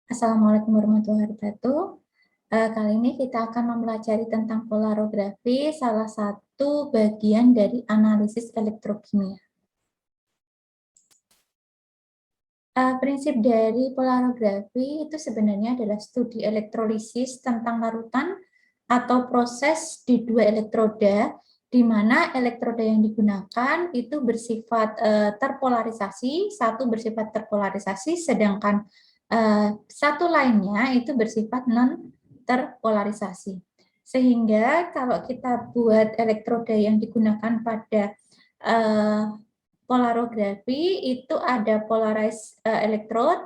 Assalamualaikum warahmatullahi wabarakatuh. Kali ini kita akan mempelajari tentang polarografi, salah satu bagian dari analisis elektrokimia. Prinsip dari polarografi itu sebenarnya adalah studi elektrolisis tentang larutan atau proses di dua elektroda, di mana elektroda yang digunakan itu bersifat terpolarisasi, satu bersifat terpolarisasi, sedangkan satu lainnya itu bersifat non terpolarisasi. Sehingga kalau kita buat elektroda yang digunakan pada polarografi itu ada polarized electrode,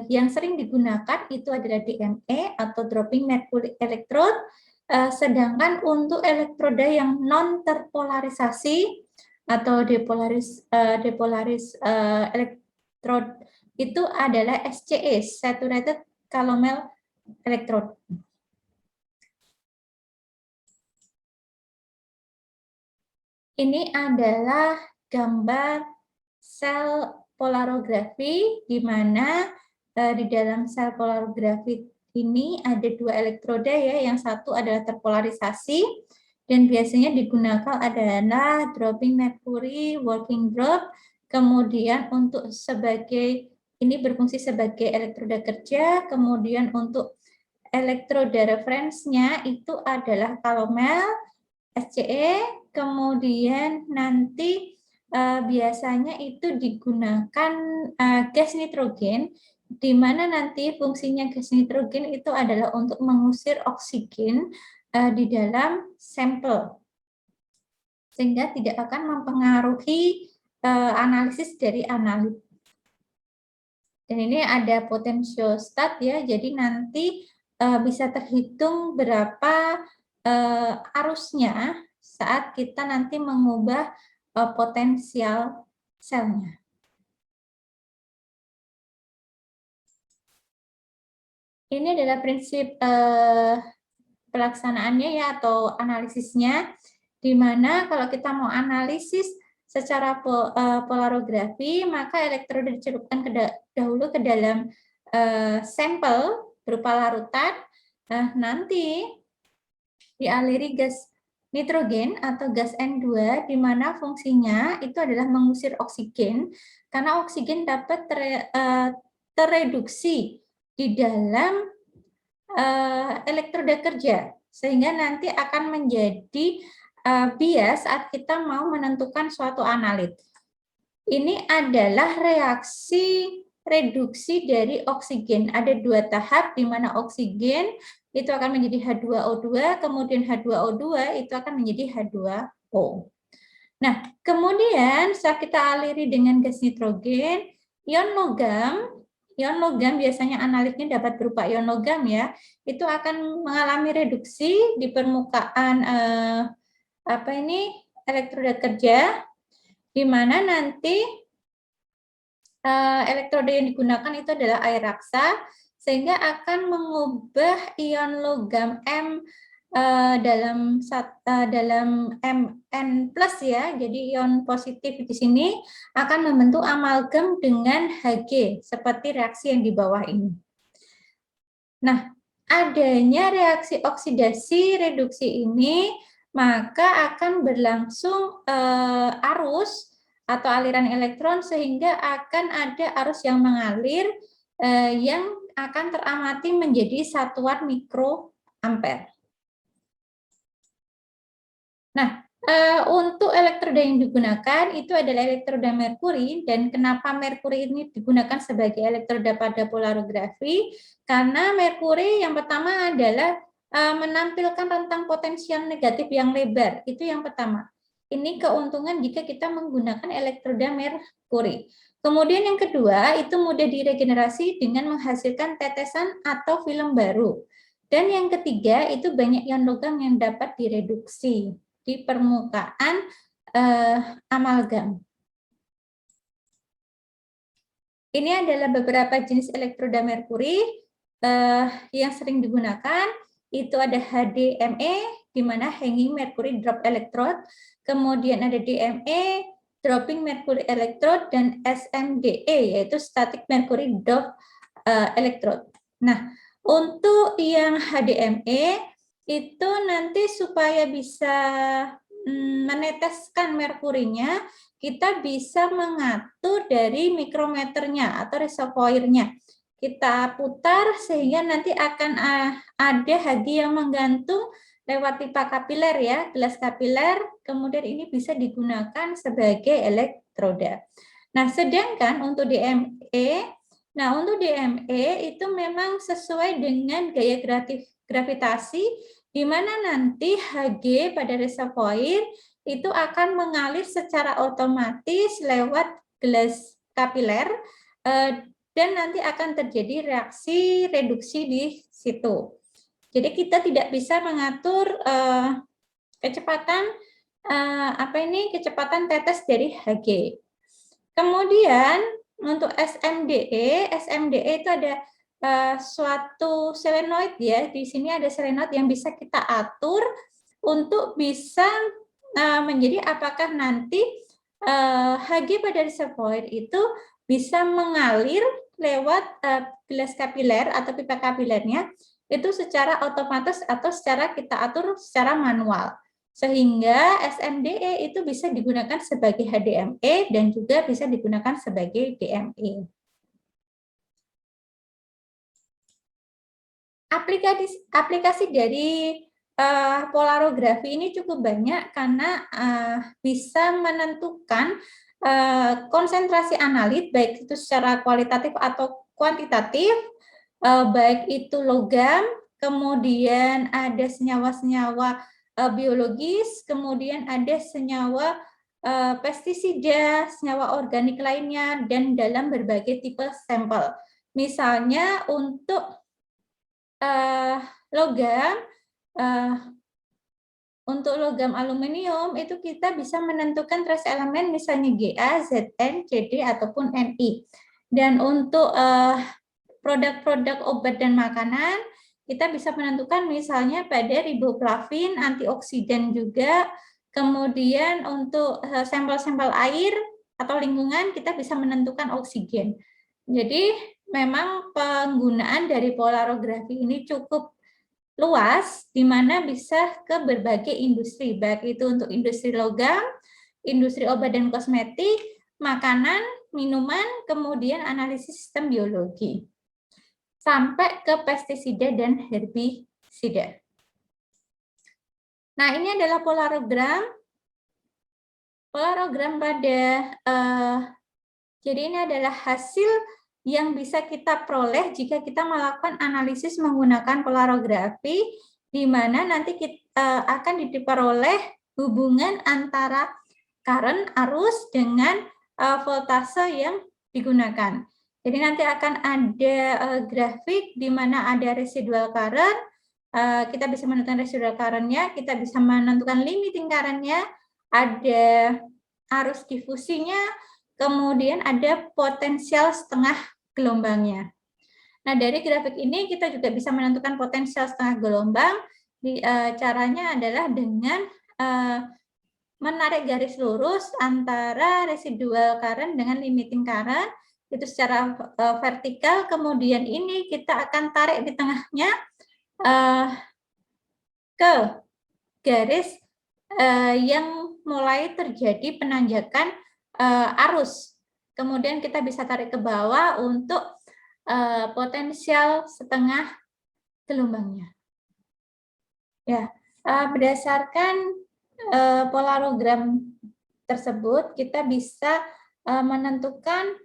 yang sering digunakan itu adalah DME atau dropping mercury electrode, sedangkan untuk elektroda yang non terpolarisasi atau depolaris electrode itu adalah SCE, saturated calomel electrode. Ini adalah gambar sel polarografi, di mana di dalam sel polarografi ini ada dua elektroda ya, yang satu adalah terpolarisasi dan biasanya digunakan adalah dropping mercury working drop, kemudian untuk sebagai ini berfungsi sebagai elektroda kerja, kemudian untuk elektroda referensinya itu adalah calomel SCE, kemudian nanti biasanya itu digunakan gas nitrogen, di mana nanti fungsinya gas nitrogen itu adalah untuk mengusir oksigen di dalam sampel, sehingga tidak akan mempengaruhi analisis dari analit. Dan ini ada potentiostat ya, jadi nanti bisa terhitung berapa arusnya saat kita nanti mengubah potensial selnya. Ini adalah prinsip pelaksanaannya ya, atau analisisnya, di mana kalau kita mau analisis secara polarografi, maka elektroda dicelupkan dahulu ke dalam sampel berupa larutan, nanti dialiri gas nitrogen atau gas N2, di mana fungsinya itu adalah mengusir oksigen, karena oksigen dapat tereduksi di dalam elektroda kerja, sehingga nanti akan menjadi bias saat kita mau menentukan suatu analit. Ini adalah reaksi reduksi dari oksigen. Ada dua tahap di mana oksigen itu akan menjadi H2O2, kemudian H2O2 itu akan menjadi H2O. Nah, kemudian saat kita aliri dengan gas nitrogen, ion logam biasanya analitnya dapat berupa ion logam ya, itu akan mengalami reduksi di permukaan elektroda kerja, di mana nanti elektroda yang digunakan itu adalah air raksa, sehingga akan mengubah ion logam M dalam Mn plus ya, jadi ion positif di sini akan membentuk amalgam dengan Hg, seperti reaksi yang di bawah ini. Nah, adanya reaksi oksidasi reduksi ini, maka akan berlangsung arus atau aliran elektron, sehingga akan ada arus yang mengalir yang akan teramati menjadi satuan mikroampere. Nah, untuk elektroda yang digunakan itu adalah elektroda merkuri, dan kenapa merkuri ini digunakan sebagai elektroda pada polarografi? Karena merkuri yang pertama adalah menampilkan rentang potensial negatif yang lebar, itu yang pertama. Ini keuntungan jika kita menggunakan elektroda merkuri. Kemudian yang kedua, itu mudah diregenerasi dengan menghasilkan tetesan atau film baru. Dan yang ketiga, itu banyak ion logam yang dapat direduksi di permukaan amalgam. Ini adalah beberapa jenis elektroda merkuri yang sering digunakan. Itu ada HDME, di mana hanging mercury drop electrode, kemudian ada DME, dropping mercury electrode, dan SMDE, yaitu static mercury drop electrode. Nah, untuk yang HDME itu nanti supaya bisa meneteskan merkurinya, kita bisa mengatur dari mikrometernya atau reservoirnya. Kita putar sehingga nanti akan ada hadi yang menggantung lewat pipa kapiler ya, gelas kapiler, kemudian ini bisa digunakan sebagai elektroda. Nah, sedangkan untuk DME itu memang sesuai dengan gaya gravitasi, di mana nanti Hg pada reservoir itu akan mengalir secara otomatis lewat gelas kapiler, dan nanti akan terjadi reaksi reduksi di situ. Jadi kita tidak bisa mengatur kecepatan kecepatan tetes dari Hg. Kemudian untuk SMDE itu ada suatu solenoid ya. Di sini ada solenoid yang bisa kita atur untuk bisa menjadi apakah nanti Hg pada reservoir itu bisa mengalir lewat gelas kapiler atau pipa kapilernya itu secara otomatis atau secara kita atur secara manual. Sehingga SMDE itu bisa digunakan sebagai HDME dan juga bisa digunakan sebagai DME. Aplikasi dari polarografi ini cukup banyak karena bisa menentukan konsentrasi analit, baik itu secara kualitatif atau kuantitatif, baik itu logam, kemudian ada senyawa-senyawa biologis, kemudian ada senyawa pestisida, senyawa organik lainnya, dan dalam berbagai tipe sampel. Misalnya untuk logam, untuk logam aluminium itu kita bisa menentukan trace elemen misalnya Ga, Zn, Cd, ataupun Ni. Dan untuk produk-produk obat dan makanan, kita bisa menentukan misalnya pada riboflavin, antioksidan juga. Kemudian untuk sampel-sampel air atau lingkungan, kita bisa menentukan oksigen. Jadi memang penggunaan dari polarografi ini cukup luas, di mana bisa ke berbagai industri, baik itu untuk industri logam, industri obat dan kosmetik, makanan, minuman, kemudian analisis sistem biologi, sampai ke pestisida dan herbisida. Nah, ini adalah polarogram. Polarogram pada, jadi ini adalah hasil yang bisa kita peroleh jika kita melakukan analisis menggunakan polarografi, di mana nanti kita akan diperoleh hubungan antara current arus dengan voltase yang digunakan. Jadi nanti akan ada grafik di mana ada residual current, kita bisa menentukan residual current-nya, kita bisa menentukan limiting current-nya, ada arus difusinya, kemudian ada potensial setengah gelombangnya. Nah, dari grafik ini kita juga bisa menentukan potensial setengah gelombang. Caranya adalah dengan menarik garis lurus antara residual current dengan limiting current, itu secara vertikal, kemudian ini kita akan tarik di tengahnya ke garis yang mulai terjadi penanjakan arus. Kemudian kita bisa tarik ke bawah untuk potensial setengah gelombangnya. Ya, berdasarkan polarogram tersebut, kita bisa menentukan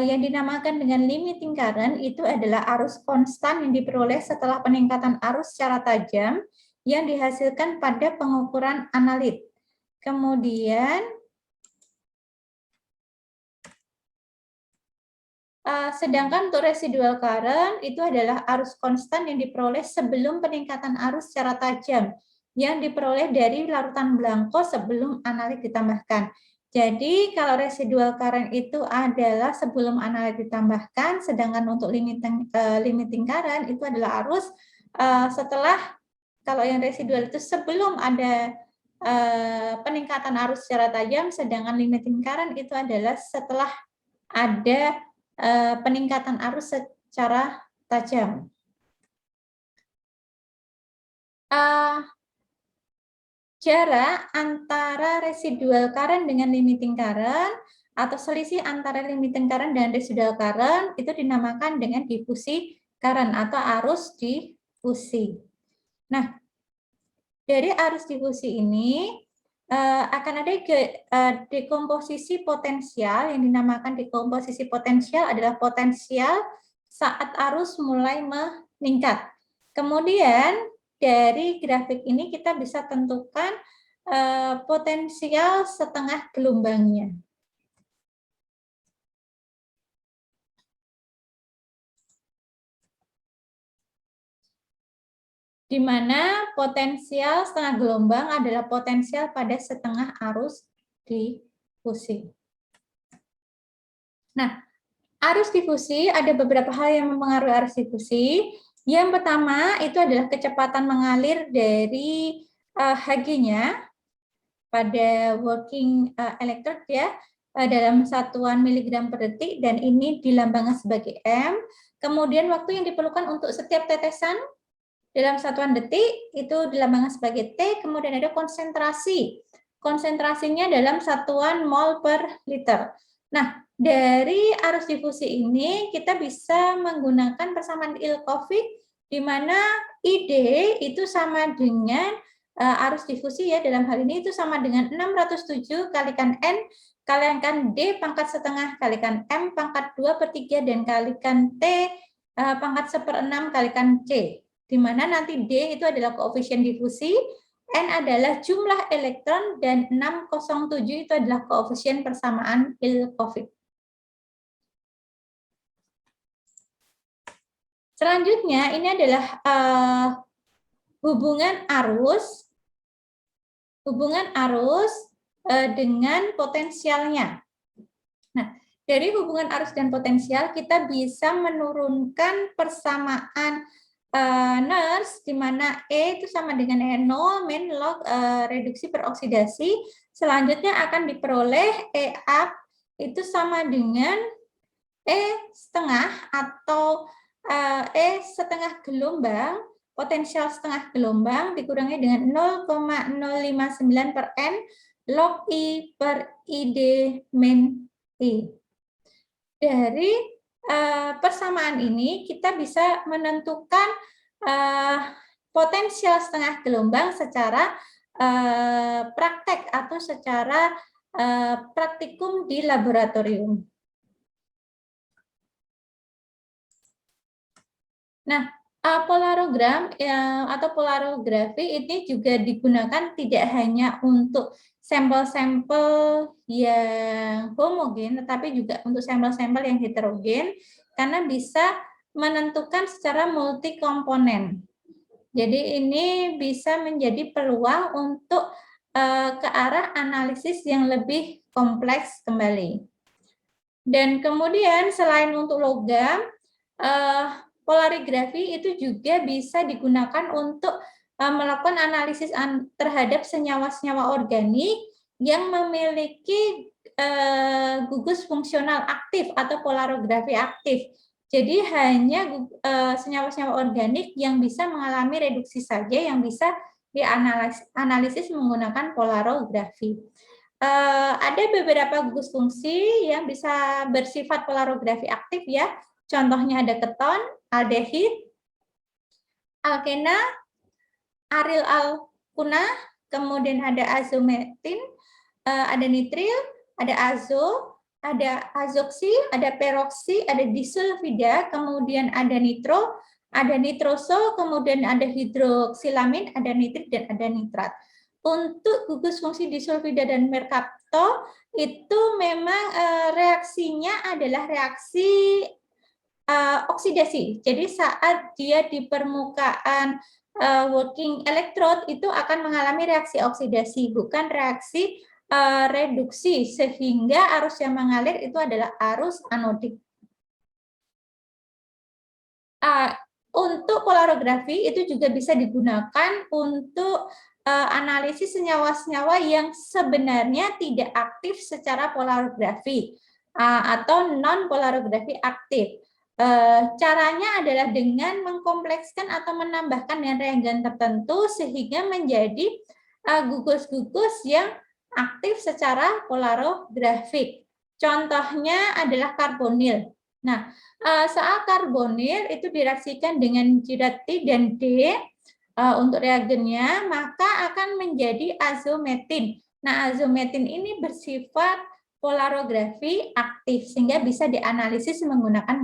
yang dinamakan dengan limiting current itu adalah arus konstan yang diperoleh setelah peningkatan arus secara tajam yang dihasilkan pada pengukuran analit. Kemudian, sedangkan untuk residual current itu adalah arus konstan yang diperoleh sebelum peningkatan arus secara tajam yang diperoleh dari larutan belangko sebelum analit ditambahkan. Jadi kalau residual current itu adalah sebelum analit ditambahkan, sedangkan untuk limiting current itu adalah arus setelah, kalau yang residual itu sebelum ada peningkatan arus secara tajam, sedangkan limiting current itu adalah setelah ada peningkatan arus secara tajam. Jarak antara residual current dengan limiting current atau selisih antara limiting current dan residual current itu dinamakan dengan difusi current atau arus difusi. Nah, dari arus difusi ini akan ada dekomposisi potensial. Yang dinamakan dekomposisi potensial adalah potensial saat arus mulai meningkat. Kemudian dari grafik ini kita bisa tentukan potensial setengah gelombangnya. Di mana potensial setengah gelombang adalah potensial pada setengah arus difusi. Nah, arus difusi ada beberapa hal yang mempengaruhi arus difusi. Yang pertama itu adalah kecepatan mengalir dari Hg-nya pada working electrode ya dalam satuan miligram per detik, dan ini dilambangkan sebagai M. Kemudian waktu yang diperlukan untuk setiap tetesan dalam satuan detik itu dilambangkan sebagai T. Kemudian ada konsentrasi. Konsentrasinya dalam satuan mol per liter. Nah, dari arus difusi ini kita bisa menggunakan persamaan Ilkovich di mana ID itu sama dengan arus difusi ya, dalam hal ini itu sama dengan 607 kalikan N kalikan D pangkat setengah kalikan M pangkat 2/3 dan kalikan T pangkat 1/6 kalikan C. Di mana nanti D itu adalah koefisien difusi, N adalah jumlah elektron, dan 607 itu adalah koefisien persamaan Ilkovich. Selanjutnya ini adalah hubungan arus dengan potensialnya. Nah, dari hubungan arus dan potensial kita bisa menurunkan persamaan Nernst, di mana E itu sama dengan E0 min log reduksi peroksidasi. Selanjutnya akan diperoleh E up itu sama dengan E setengah atau E setengah gelombang, potensial setengah gelombang dikurangi dengan 0,059 per N log I per ID min I. Dari persamaan ini kita bisa menentukan potensial setengah gelombang secara praktek atau secara praktikum di laboratorium. Nah, polarogram atau polarografi ini juga digunakan tidak hanya untuk sampel-sampel yang homogen, tetapi juga untuk sampel-sampel yang heterogen, karena bisa menentukan secara multi komponen. Jadi ini bisa menjadi peluang untuk ke arah analisis yang lebih kompleks kembali. Dan kemudian selain untuk logam, polarigrafi itu juga bisa digunakan untuk melakukan analisis terhadap senyawa-senyawa organik yang memiliki gugus fungsional aktif atau polarografi aktif. Jadi hanya senyawa-senyawa organik yang bisa mengalami reduksi saja yang bisa dianalisis menggunakan polarografi. Ada beberapa gugus fungsi yang bisa bersifat polarografi aktif ya. Contohnya ada keton, aldehid, alkena, aryl alkuna, kemudian ada azometin, ada nitril, ada azo, ada azoksi, ada peroksi, ada disulfida, kemudian ada nitro, ada nitroso, kemudian ada hidroksilamin, ada nitrit, dan ada nitrat. Untuk gugus fungsi disulfida dan merkapto itu memang reaksinya adalah reaksi oksidasi. Jadi saat dia di permukaan working electrode itu akan mengalami reaksi oksidasi, bukan reaksi reduksi, sehingga arus yang mengalir itu adalah arus anodik. Untuk polarografi itu juga bisa digunakan untuk analisis senyawa-senyawa yang sebenarnya tidak aktif secara polarografi atau non polarografi aktif. Caranya adalah dengan mengkomplekskan atau menambahkan dengan reagen tertentu sehingga menjadi gugus-gugus yang aktif secara polarografik. Contohnya adalah karbonil. Nah, saat karbonil itu direaksikan dengan zat T dan D untuk reagennya, maka akan menjadi azometin. Nah, azometin ini bersifat polarografi aktif sehingga bisa dianalisis menggunakan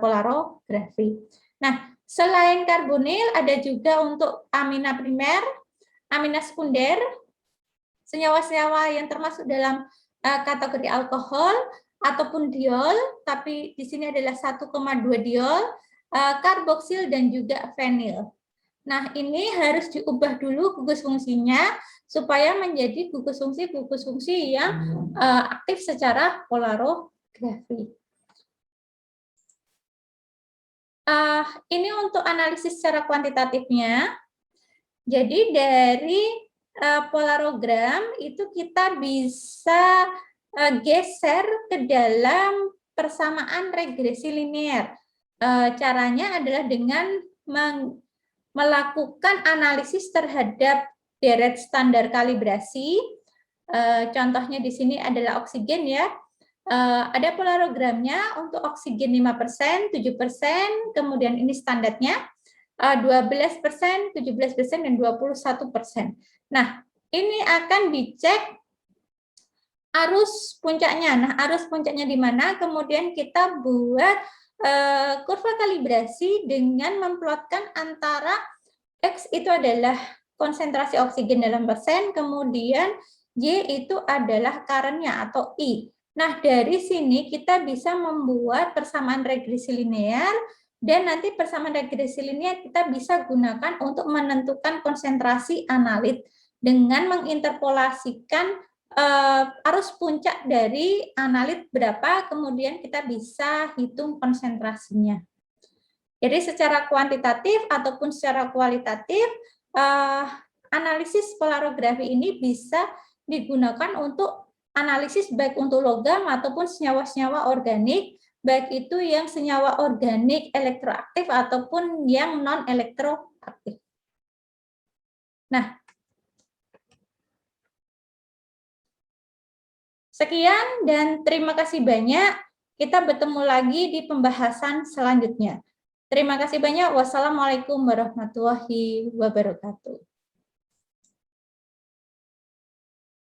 polarografi. Nah, selain karbonil ada juga untuk amina primer, amina sekunder, senyawa-senyawa yang termasuk dalam kategori alkohol ataupun diol, tapi di sini adalah 1,2 diol, karboksil dan juga fenil. Nah, ini harus diubah dulu gugus fungsinya supaya menjadi gugus fungsi yang aktif secara polarografi. Ini untuk analisis secara kuantitatifnya. Jadi dari polarogram itu kita bisa geser ke dalam persamaan regresi linear. Caranya adalah dengan melakukan analisis terhadap deret standar kalibrasi. Contohnya di sini adalah oksigen ya. Ada polarogramnya untuk oksigen 5%, 7%, kemudian ini standarnya 12%, 17%, dan 21%. Nah, ini akan dicek arus puncaknya. Nah, arus puncaknya di mana? Kemudian kita buat kurva kalibrasi dengan memplotkan antara X itu adalah konsentrasi oksigen dalam persen, kemudian Y itu adalah current-nya atau I. Nah, dari sini kita bisa membuat persamaan regresi linear, dan nanti persamaan regresi linear kita bisa gunakan untuk menentukan konsentrasi analit dengan menginterpolasikan arus puncak dari analit berapa, kemudian kita bisa hitung konsentrasinya. Jadi secara kuantitatif ataupun secara kualitatif, analisis polarografi ini bisa digunakan untuk analisis baik untuk logam ataupun senyawa-senyawa organik, baik itu yang senyawa organik elektroaktif ataupun yang non-elektroaktif. Nah, sekian dan terima kasih banyak. Kita bertemu lagi di pembahasan selanjutnya. Terima kasih banyak. Wassalamualaikum warahmatullahi wabarakatuh.